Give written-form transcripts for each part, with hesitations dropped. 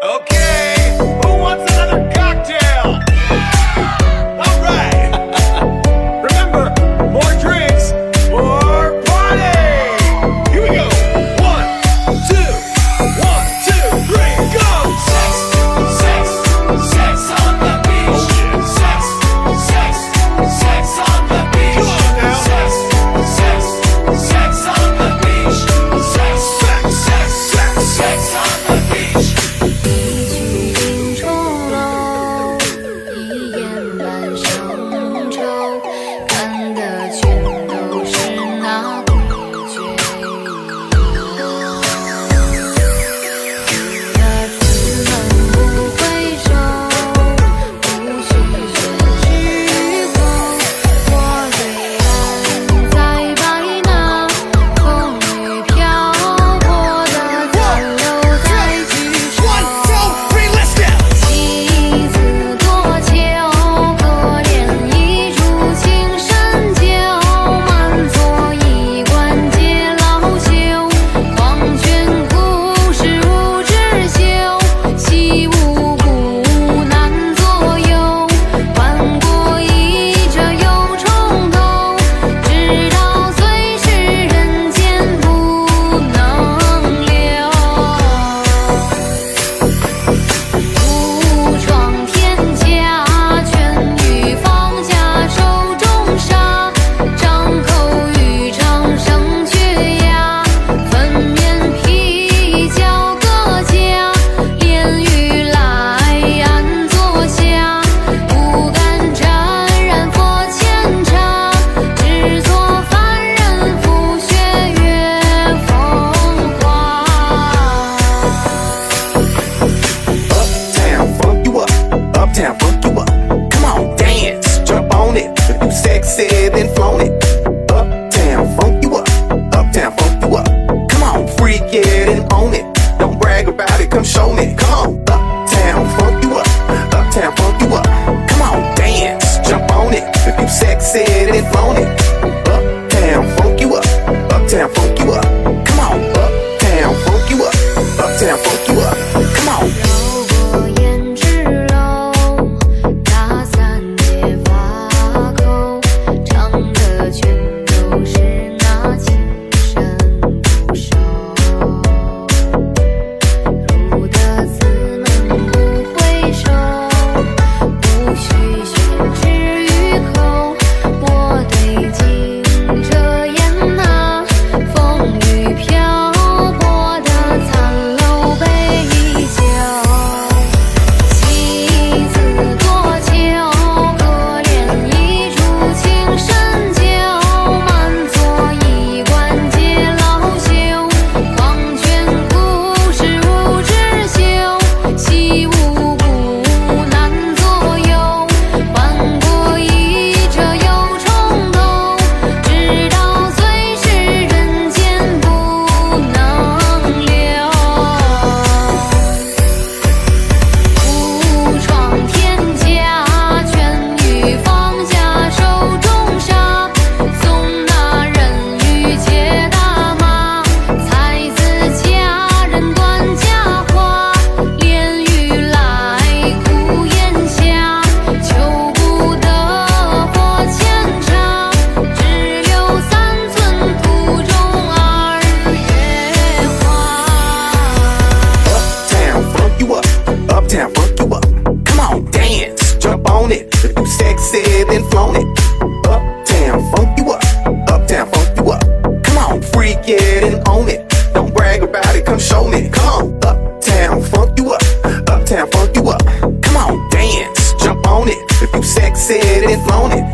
Okay, who wants another cocktail? All right. Remember, more drinks, more party. Here we go. 1, 2, 1, 2, 3, go. Sex, sex, sex on the beach. Oh, yeah. Sex, sex, sex on the beach. Come on now. Sex, sex, sex on the beach. Sex, Sex, sex, sex. sex on the beach. 一曲轻重楼，一眼半生愁，看的全都是那对决。出了子门不回首，不须宣之口。我对岸再摆那风雨漂泊的残留在举手。 1, 2, 3, let's go. 妻子多求，可怜一株青山酒，满座衣冠皆老朽。黄泉故事无知休，惜无故难左右。换过一折又重头，直到最是人间不能留。武装天下，劝与放下手中沙，张口欲唱声却哑，粉面皮角各家，炼狱来安坐下，不敢沾染佛前茶，只做凡人拂雪月风华。 Uptown, funk you up. Uptown, funk you up. Come on, dance, jump on it. If you sexy, then flown it. Uptown, funk you up. Uptown, funk you up. Come on, freak it and own it. Don't brag about it, come show me. Come on, uptown, funk you up. Uptown, funk you up. Come on, dance, jump on it. If you sexy, then flown it. Uptown, funk you up. Uptown, funk you up. Come on, uptown, funk you up. Uptown, funk you up. Come on. 绕过胭脂楼，打三结发口，唱的全都是那情深不寿。入得此门不回首，不须宣之于口。我对镜遮掩那风雨漂泊的残楼杯酒。妻子多求，可怜一株青山酒，满座衣冠皆老朽。黄泉故事无知休，惜无故难左右。换过一折又重头，直到最是人间不能留。武装天下，劝与放下手中沙，送那人欲且大马。才子佳人断佳话，炼狱来苦咽下，求不得佛前茶，只留三寸土中二月花。 Uptown, funk you up. Uptown, funk you up. Come on, dance, jump on it. If you sexy, then flown it. Uptown, funk you up. Uptown, funk you up. Come on, freak it and own it. Don't brag about it, come show me. Come on, uptown, funk you up. Uptown, funk you up. Come on, dance, jump on it. If you sexy, then flown it.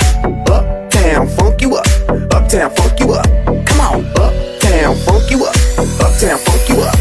Uptown, funk you up. Uptown, funk you up. Come on, uptown, funk you up. Uptown, funk you up.